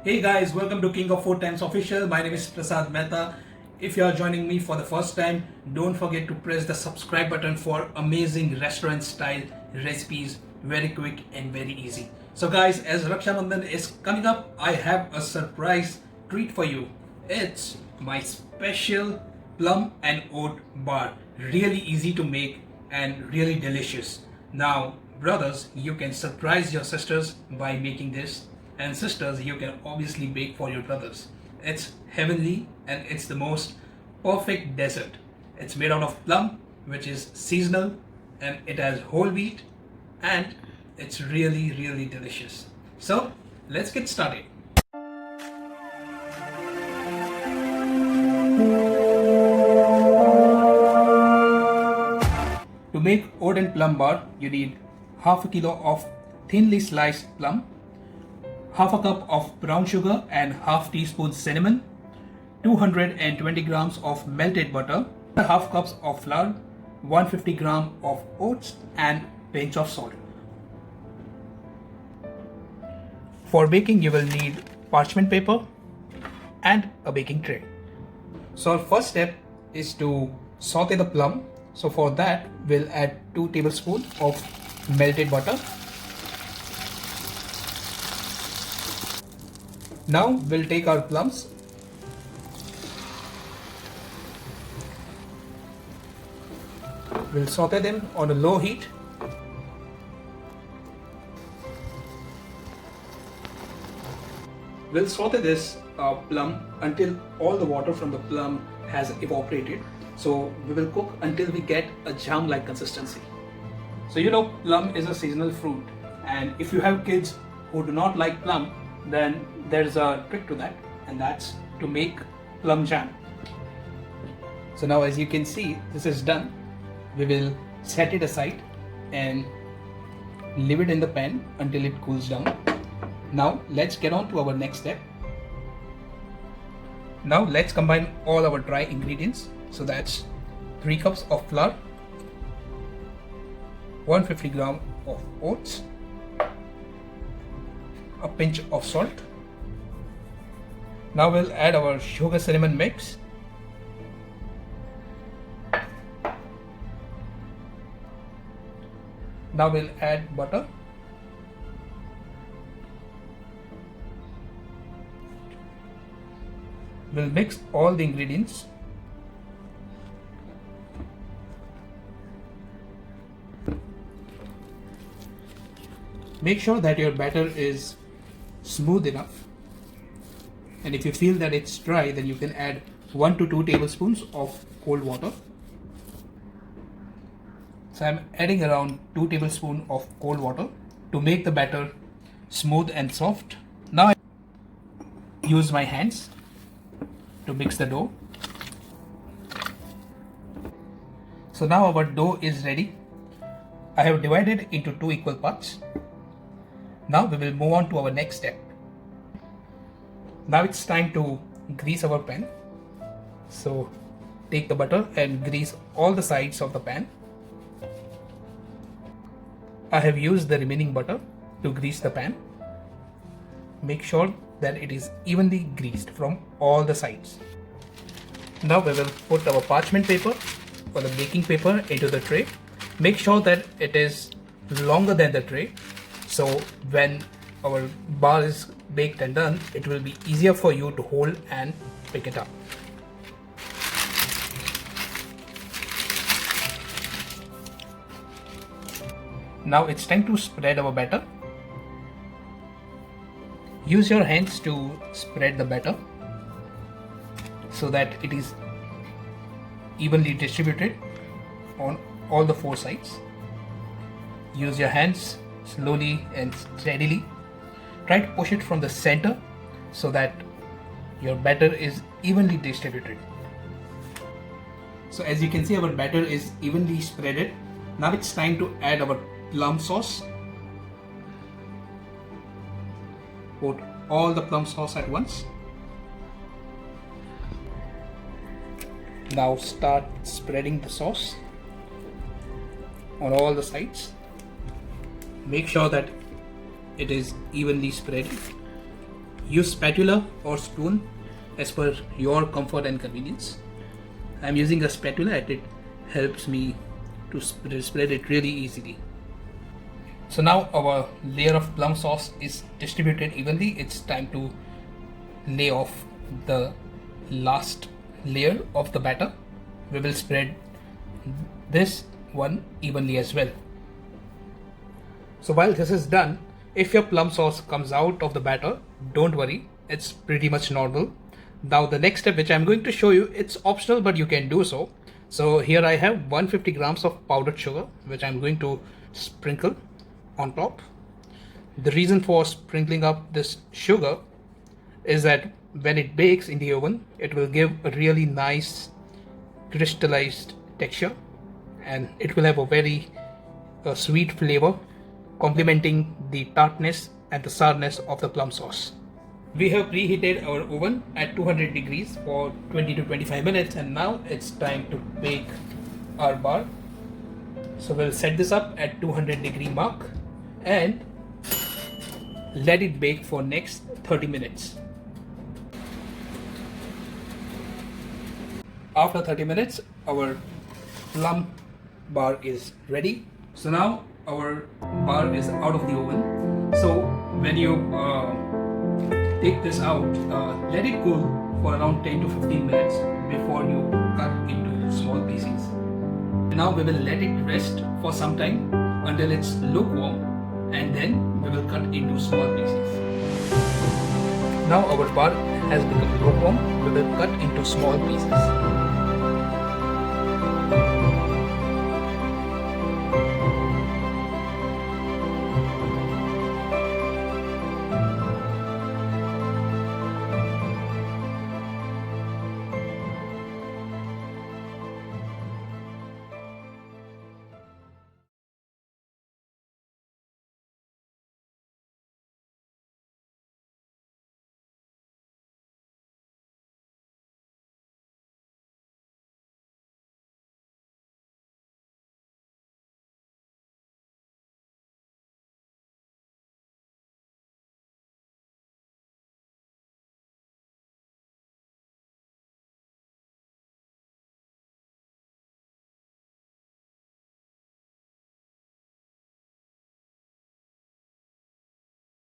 Hey guys, welcome to King of Food Times Official. My name is Prasad Mehta. If you are joining me for the first time, don't forget to press the subscribe button for amazing restaurant style recipes, very quick and very easy. So guys, as Rakshabandhan is coming up, I have a surprise treat for you. It's my special plum and oat bar. Really easy to make and really delicious. Now, brothers, you can surprise your sisters by making this, and sisters, you can obviously bake for your brothers. It's heavenly and it's the most perfect dessert. It's made out of plum, which is seasonal, and it has whole wheat, and it's really delicious. So, let's get started. To make oat and plum bar, you need half a kilo of thinly sliced plum, half a cup of brown sugar and half teaspoon cinnamon, 220 grams of melted butter, half cups of flour, 150 gram of oats and pinch of salt. For baking, you will need parchment paper and a baking tray. So our first step is to saute the plum. So for that, we'll add 2 tablespoons of melted butter. Now we'll take our plums. We'll saute them on a low heat. We'll saute this plum until all the water from the plum has evaporated. So we will cook until we get a jam-like consistency. So you know, plum is a seasonal fruit, and if you have kids who do not like plum, then there's a trick to that, and that's to make plum jam. So now, as you can see, this is done. We will set it aside and leave it in the pan until it cools down. Now let's get on to our next step. Now let's combine all our dry ingredients. So that's 3 cups of flour, 150 gram of oats, a pinch of salt. Now we'll add our sugar cinnamon mix. Now we'll add butter. We'll mix all the ingredients. Make sure that your batter is smooth enough, and if you feel that it's dry, then you can add 1 to 2 tablespoons of cold water. So I'm adding around 2 tablespoons of cold water to make the batter smooth and soft. Now I use my hands to mix the dough. So now our dough is ready. I have divided into 2 equal parts. Now we will move on to our next step. Now it's time to grease our pan. So take the butter and grease all the sides of the pan. I have used the remaining butter to grease the pan. Make sure that it is evenly greased from all the sides. Now we will put our parchment paper or the baking paper into the tray. Make sure that it is longer than the tray, so when our bar is baked and done, it will be easier for you to hold and pick it up. Now it's time to spread our batter. Use your hands to spread the batter so that it is evenly distributed on all the 4 sides. Use your hands slowly and steadily. Try to push it from the center so that your batter is evenly distributed. So as you can see, our batter is evenly spreaded. Now it's time to add our plum sauce. Put all the plum sauce at once. Now start spreading the sauce on all the sides. Make sure that it is evenly spread. Use spatula or spoon as per your comfort and convenience. I'm using a spatula and it helps me to spread it really easily. So now our layer of plum sauce is distributed evenly. It's time to lay off the last layer of the batter. We will spread this one evenly as well. So while this is done, if your plum sauce comes out of the batter, don't worry, it's pretty much normal. Now the next step which I'm going to show you, it's optional but you can do so. So here I have 150 grams of powdered sugar which I'm going to sprinkle on top. The reason for sprinkling up this sugar is that when it bakes in the oven, it will give a really nice crystallized texture and it will have a very sweet flavor, complementing the tartness and the sourness of the plum sauce. We have preheated our oven at 200 degrees for 20 to 25 minutes and now it's time to bake our bar. So we'll set this up at 200 degree mark and let it bake for next 30 minutes. After 30 minutes, our plum bar is ready. So now our bar is out of the oven. So when you take this out, let it cool for around 10 to 15 minutes before you cut into small pieces. Now we will let it rest for some time until it's lukewarm and then we will cut into small pieces. Now our bar has become lukewarm. We will cut into small pieces.